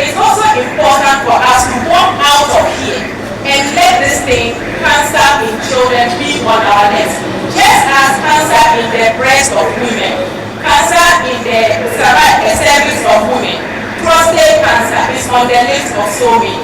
It's also important for us to walk out of here and let this thing, cancer in children, be on our list. Just as cancer in the breast of women, cancer in the cervix of women, prostate cancer is on the list of so many.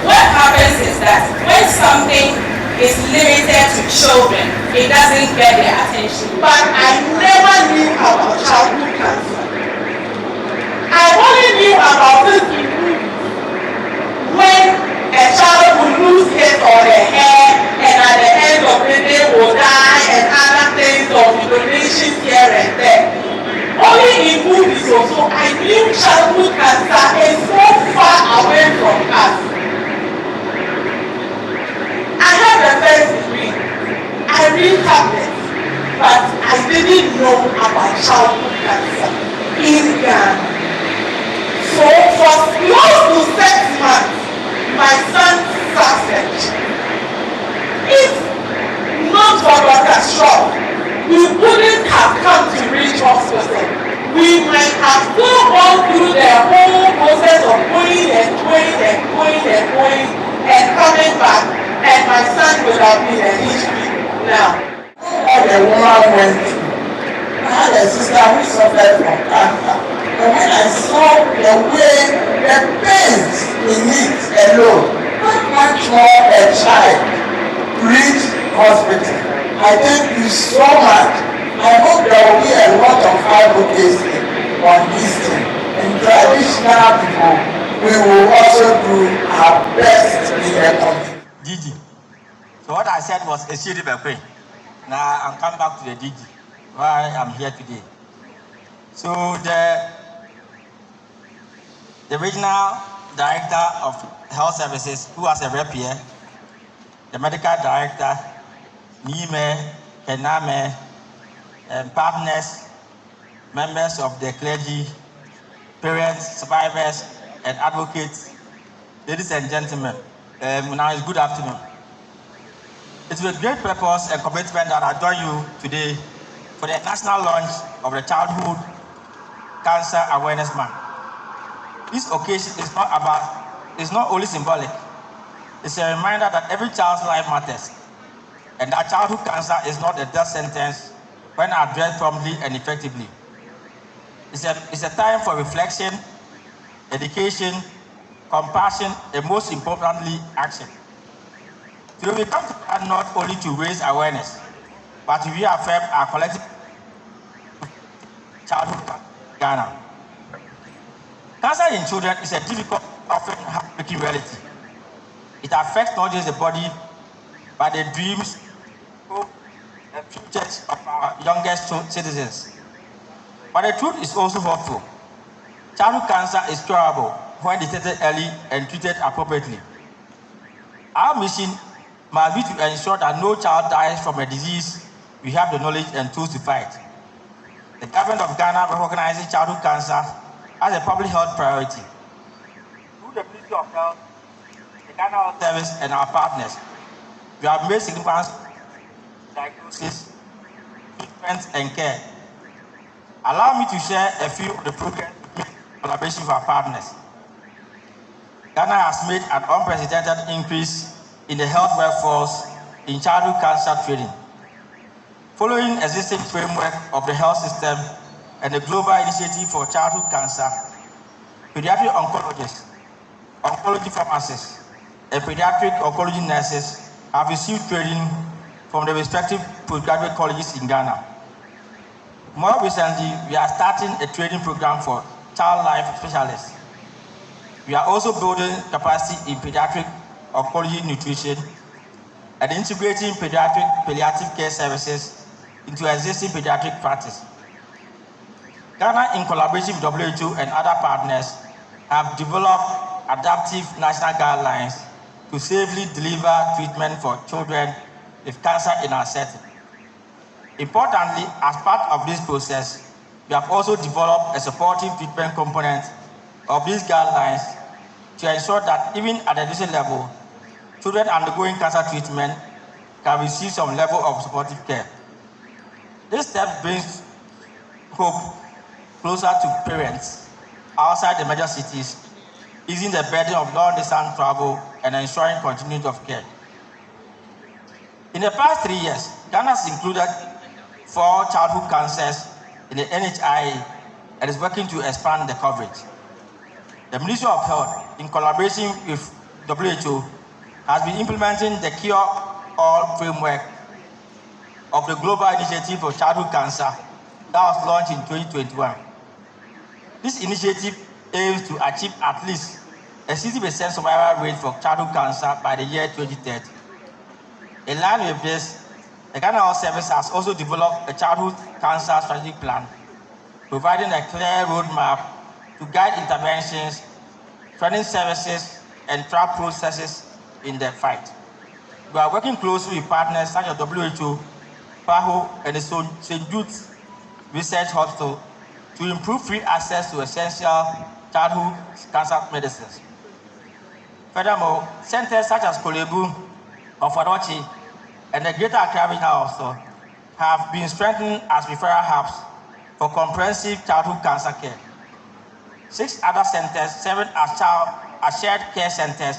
What happens is that when something is limited to children, it doesn't get their attention. But I never knew about childhood cancer. I only knew about this in movies. When a child will lose his or her hair and at the end of the day will die and other things of donations here and there. Only in movies also, I knew childhood cancer is so far away from us. I have a first degree. I read tablets, but I didn't know about childhood cancer in Ghana. So for close to 6 months, my son suffered. If not for Dr. Shaw, we wouldn't have come to Reach Hospital. We might have still gone through the whole process of going and coming back, and my son would have been a history now. What the woman went through. I had a sister who suffered from cancer. And when I saw the way, the pains in it alone, how much more a child reach hospital. I thank you so much. I hope there will be a lot of advocacy on this thing. And traditional people, we will also do our best in the community. Gigi. So what I said was a city Bekwe. Now I'm coming back to the Gigi, why I'm here today. So the regional director of health services, who has a rep here, the medical director, Nime, Kename, and partners, members of the clergy, parents, survivors, and advocates, ladies and gentlemen, now it's good afternoon. It's with great purpose and commitment that I join you today for the national launch of the Childhood Cancer Awareness Month. This occasion is not only symbolic, it's a reminder that every child's life matters, and that childhood cancer is not a death sentence when addressed promptly and effectively. It's a time for reflection, education, compassion, and most importantly, action. So we come together not only to raise awareness, but to reaffirm our collective childhood in Ghana. Cancer in children is a difficult, often heartbreaking reality. It affects not just the body, but the dreams, hope, and futures of our youngest citizens. But the truth is also hopeful. Childhood cancer is curable when detected early and treated appropriately. Our mission must be to ensure that no child dies from a disease we have the knowledge and tools to fight. The government of Ghana recognizes childhood cancer as a public health priority. Through the Ministry of Health, the Ghana Health Service, and our partners, we have made significant diagnosis, treatment, and care. Allow me to share a few of the progress we made in collaboration with our partners. Ghana has made an unprecedented increase in the health workforce in childhood cancer training. Following existing framework of the health system and the Global Initiative for Childhood Cancer, pediatric oncologists, oncology pharmacists, and pediatric oncology nurses have received training from the respective postgraduate colleges in Ghana. More recently, we are starting a training program for child life specialists. We are also building capacity in pediatric oncology nutrition and integrating pediatric palliative care services into existing pediatric practice. Ghana, in collaboration with WHO and other partners, have developed adaptive national guidelines to safely deliver treatment for children with cancer in our setting. Importantly, as part of this process, we have also developed a supportive treatment component of these guidelines to ensure that even at a district level, children undergoing cancer treatment can receive some level of supportive care. This step brings hope closer to parents outside the major cities easing the burden of long-distance travel and ensuring continuity of care. In the past 3 years, Ghana has included 4 childhood cancers in the NHIA and is working to expand the coverage. The Ministry of Health, in collaboration with WHO, has been implementing the Cure All framework of the Global Initiative for Childhood Cancer that was launched in 2021. This initiative aims to achieve at least a 60% survival rate for childhood cancer by the year 2030. In line with this, the Ghana Health Service has also developed a childhood cancer strategic plan, providing a clear roadmap to guide interventions, training services, and track processes in the fight. We are working closely with partners such as WHO, PAHO, and the St. Jude's Research Hospital to improve free access to essential childhood cancer medicines. Furthermore, centers such as Kolebu, Ofadochi, and the Greater Accra Regional Hospital have been strengthened as referral hubs for comprehensive childhood cancer care. 6 other centers, 7 as shared care centers,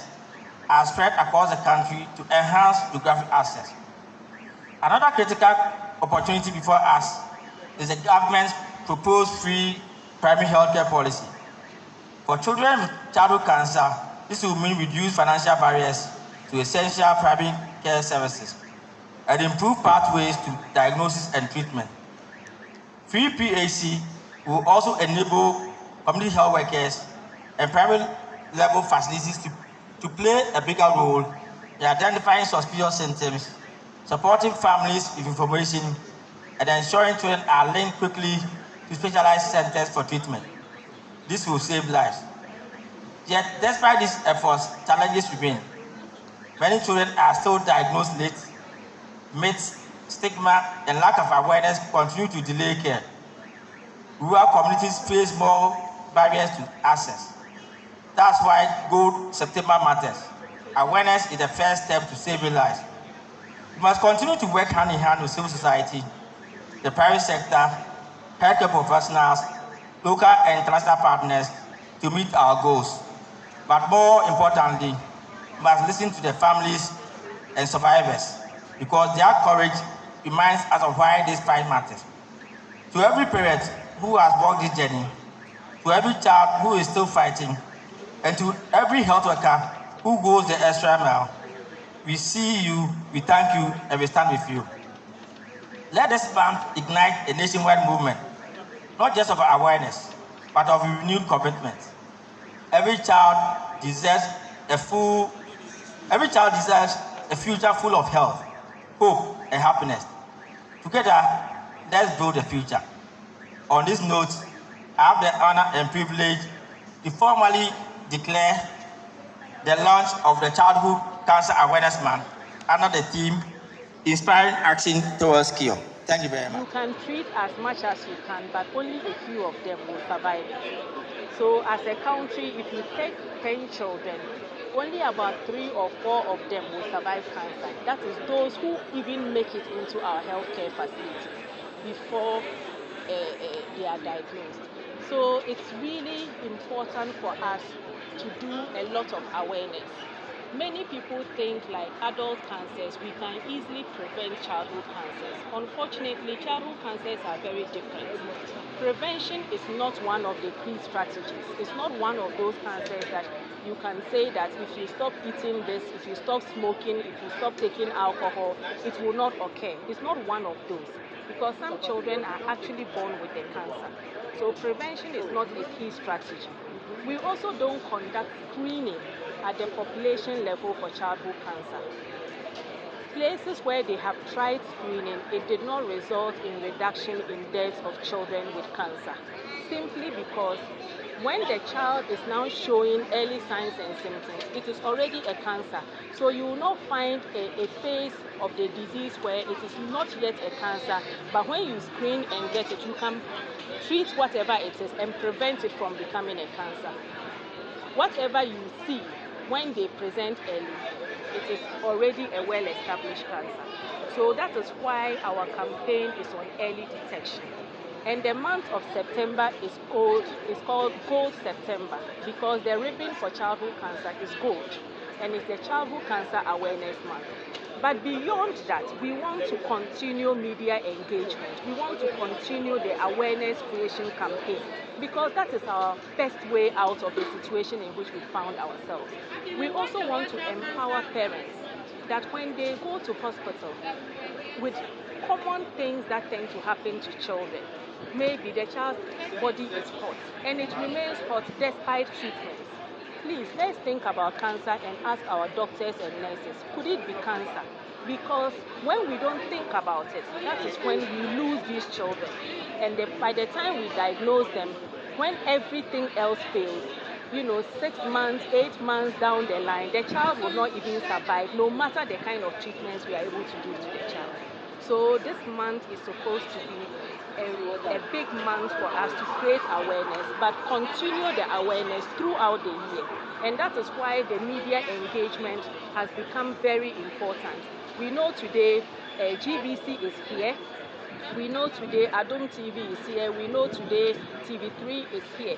are spread across the country to enhance geographic access. Another critical opportunity before us is the government's proposed free primary healthcare policy. For children with childhood cancer, this will mean reduced financial barriers to essential primary care services and improve pathways to diagnosis and treatment. Free PHC will also enable community health workers and primary level facilities to play a bigger role in identifying suspicious symptoms, supporting families with information, and ensuring children are linked quickly to specialized centers for treatment. This will save lives. Yet, despite these efforts, challenges remain. Many children are still diagnosed late. Myths, stigma, and lack of awareness continue to delay care. Rural communities face more barriers to access. That's why Gold September matters. Awareness is the first step to saving lives. We must continue to work hand in hand with civil society, the private sector, healthcare professionals, local and international partners to meet our goals. But more importantly, we must listen to the families and survivors because their courage reminds us of why this fight matters. To every parent who has walked this journey, to every child who is still fighting, and to every health worker who goes the extra mile, we see you, we thank you, and we stand with you. Let this month ignite a nationwide movement, not just of awareness, but of renewed commitment. Every child deserves a future full of health, hope, and happiness. Together, let's build a future. On this note, I have the honor and privilege to formally declare the launch of the Childhood Cancer Awareness Month under the theme Inspiring Action Towards Cure. Thank you very much. You can treat as much as you can, but only a few of them will survive. So as a country, if you take 10 children, only about 3 or 4 of them will survive cancer. That is those who even make it into our healthcare facilities before they are diagnosed. So it's really important for us to do a lot of awareness. Many people think like adult cancers, we can easily prevent childhood cancers. Unfortunately, childhood cancers are very different. Prevention is not one of the key strategies. It's not one of those cancers that you can say that if you stop eating this, if you stop smoking, if you stop taking alcohol, it will not occur. It's not one of those because some children are actually born with the cancer. So prevention is not a key strategy. We also don't conduct screening at the population level for childhood cancer. Places where they have tried screening, it did not result in reduction in deaths of children with cancer, simply because when the child is now showing early signs and symptoms, it is already a cancer. So you will not find a phase of the disease where it is not yet a cancer, but when you screen and get it, you can treat whatever it is and prevent it from becoming a cancer. Whatever you see when they present early, it is already a well-established cancer. So that is why our campaign is on early detection. And the month of September is called Gold September because the ribbon for childhood cancer is gold, and it's the Childhood Cancer Awareness Month. But beyond that, we want to continue media engagement. We want to continue the awareness creation campaign because that is our best way out of the situation in which we found ourselves. We also want to empower parents that when they go to hospital with common things that tend to happen to children, maybe the child's body is hot and it remains hot despite treatments. Please, let's think about cancer and ask our doctors and nurses, could it be cancer? Because when we don't think about it, that is when we lose these children. And by the time we diagnose them, when everything else fails, 6 months, 8 months down the line, the child will not even survive, no matter the kind of treatments we are able to do to the child. So this month is supposed to be a big month for us to create awareness, but continue the awareness throughout the year. And that is why the media engagement has become very important. We know today GBC is here. We know today Adom TV is here. We know today TV3 is here.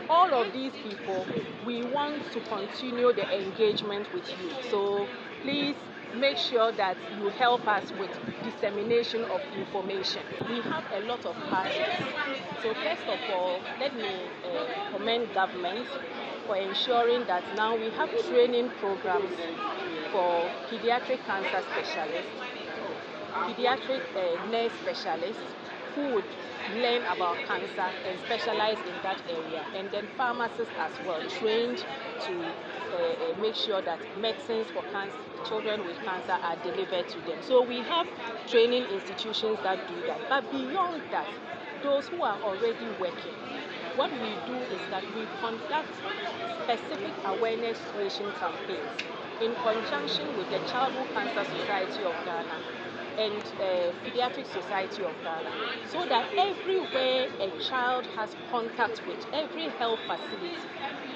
All of these people, we want to continue the engagement with you. So please make sure that you help us with dissemination of information. We have a lot of partners. So first of all, let me commend government for ensuring that now we have training programs for pediatric cancer specialists, pediatric nurse specialists who would learn about cancer and specialize in that area, and then pharmacists as well, trained to make sure that medicines for children with cancer are delivered to them. So we have training institutions that do that. But beyond that, those who are already working, what we do is that we conduct specific awareness creation campaigns in conjunction with the Childhood Cancer Society of Ghana and Pediatric Society of Ghana, so that everywhere a child has contact with, every health facility,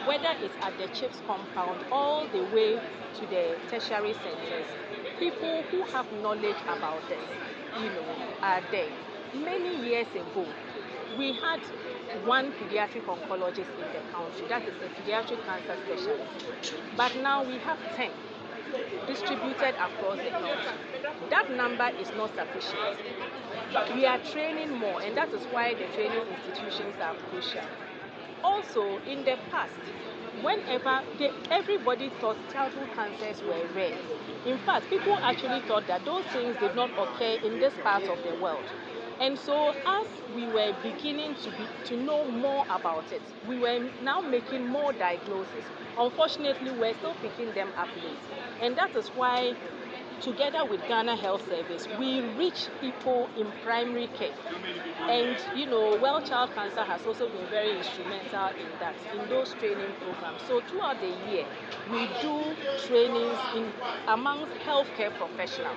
whether it's at the CHIPS compound all the way to the tertiary centers, people who have knowledge about this, are there. Many years ago, we had one pediatric oncologist in the country, that is a pediatric cancer specialist. But now we have 10 distributed across the country. That number is not sufficient. We are training more, and that is why the training institutions are crucial. Also, in the past, whenever everybody thought childhood cancers were rare. In fact, people actually thought that those things did not occur in this part of the world. And so as we were beginning to know more about it, we were now making more diagnoses. Unfortunately, we're still picking them up late. And that is why, together with Ghana Health Service, we reach people in primary care. And Well Child Cancer has also been very instrumental in that, in those training programs. So throughout the year, we do trainings amongst healthcare professionals.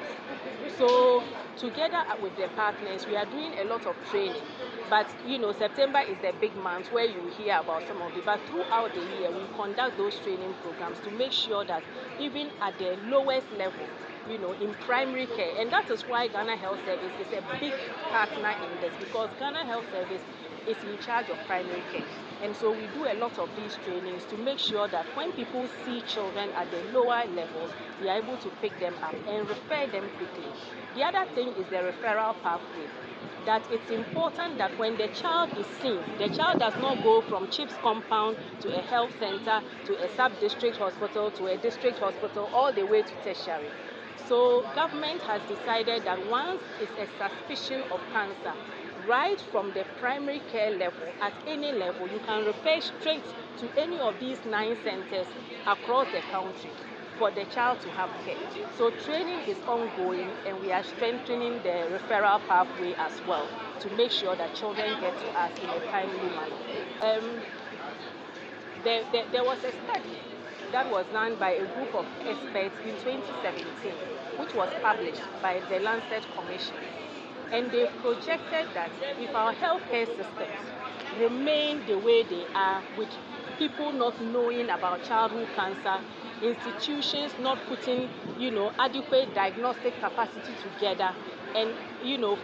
So together with the partners, we are doing a lot of training. But September is the big month where you hear about some of it. But throughout the year, we conduct those training programs to make sure that even at the lowest level, in primary care. And that is why Ghana Health Service is a big partner in this, because Ghana Health Service is in charge of primary care. And so we do a lot of these trainings to make sure that when people see children at the lower levels, we are able to pick them up and refer them quickly. The other thing is the referral pathway. That it's important that when the child is seen, the child does not go from CHIPS compound to a health center, to a sub-district hospital, to a district hospital, all the way to tertiary. So government has decided that once it's a suspicion of cancer, right from the primary care level, at any level, you can refer straight to any of these 9 centers across the country for the child to have care. So training is ongoing, and we are strengthening the referral pathway as well to make sure that children get to us in a timely manner. There was a study that was done by a group of experts in 2017, which was published by the Lancet Commission. And they projected that if our healthcare systems remain the way they are, with people not knowing about childhood cancer, institutions not putting, adequate diagnostic capacity together, and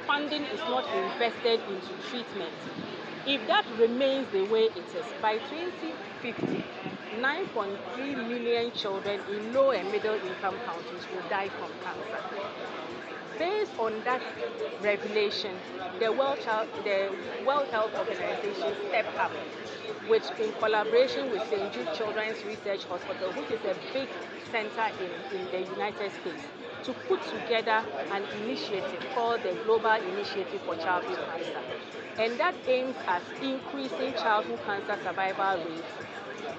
funding is not invested into treatment, if that remains the way it is, by 2050, 9.3 million children in low and middle income countries will die from cancer. Based on that revelation, the World Health Organization stepped up, which in collaboration with St. Jude Children's Research Hospital, which is a big center in the United States, to put together an initiative called the Global Initiative for Childhood Cancer. And that aims at increasing childhood cancer survival rates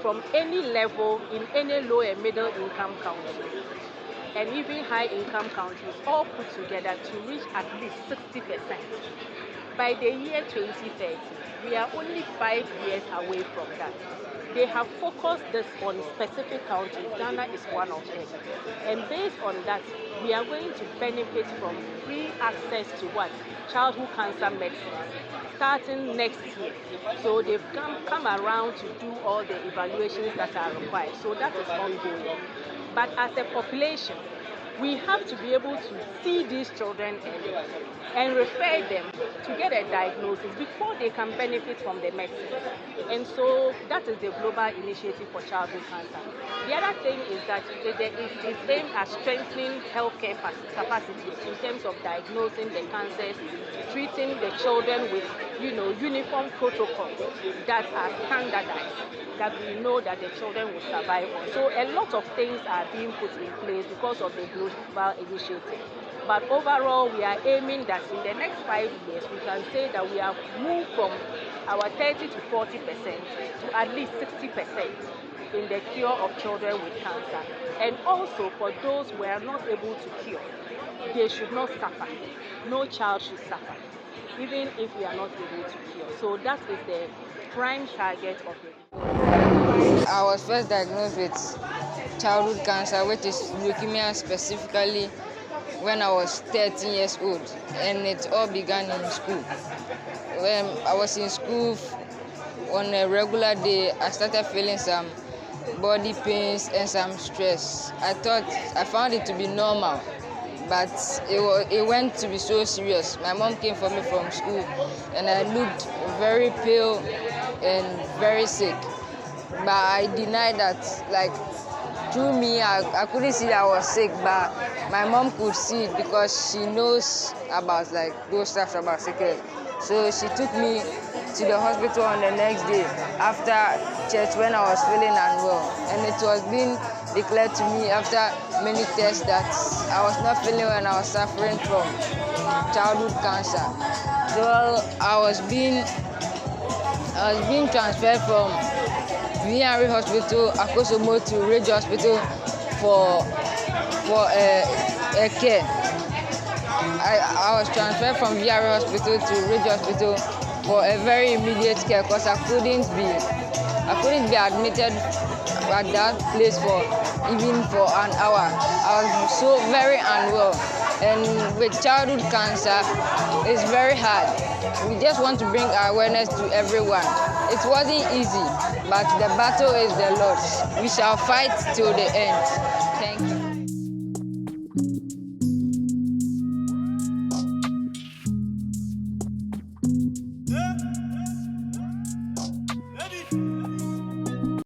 from any level in any low and middle income country and even high income countries, all put together to reach at least 60%. By the year 2030, we are only 5 years away from that. They have focused this on specific countries. Ghana is one of them. And based on that, we are going to benefit from free access to childhood cancer medicines starting next year. So they've come around to do all the evaluations that are required. So that is ongoing. But as a population, we have to be able to see these children early and refer them to get a diagnosis before they can benefit from the medicine. And so that is the Global Initiative for Childhood Cancer. The other thing is that it's aimed at strengthening healthcare capacities in terms of diagnosing the cancers, treating the children with uniform protocols that are standardized, that we know that the children will survive on. So a lot of things are being put in place because of the global initiative. But overall, we are aiming that in the next 5 years, we can say that we have moved from our 30 to 40% to at least 60% in the cure of children with cancer. And also for those who are not able to cure, they should not suffer. No child should suffer, even if we are not able to cure. So that is the prime target of it. I was first diagnosed with childhood cancer, which is leukemia specifically, when I was 13 years old, and it all began in school. When I was in school on a regular day, I started feeling some body pains and some stress. I found it to be normal, but it went to be so serious. My mom came for me from school, and I looked very pale and very sick. But I denied that, through me, I couldn't see that I was sick, but my mom could see it because she knows about those stuff about sickness. So she took me to the hospital on the next day after church when I was feeling unwell. And it was being declared to me after many tests that I was not feeling well and I was suffering from childhood cancer. So I was being transferred from VRE Hospital, Akosomo, to Ridge Hospital for a care. I was transferred from VRE Hospital to Ridge Hospital for a very immediate care because I couldn't be admitted at that place for an hour. I was so very unwell, and with childhood cancer, it's very hard. We just want to bring awareness to everyone. It wasn't easy, but the battle is the Lord's. We shall fight till the end.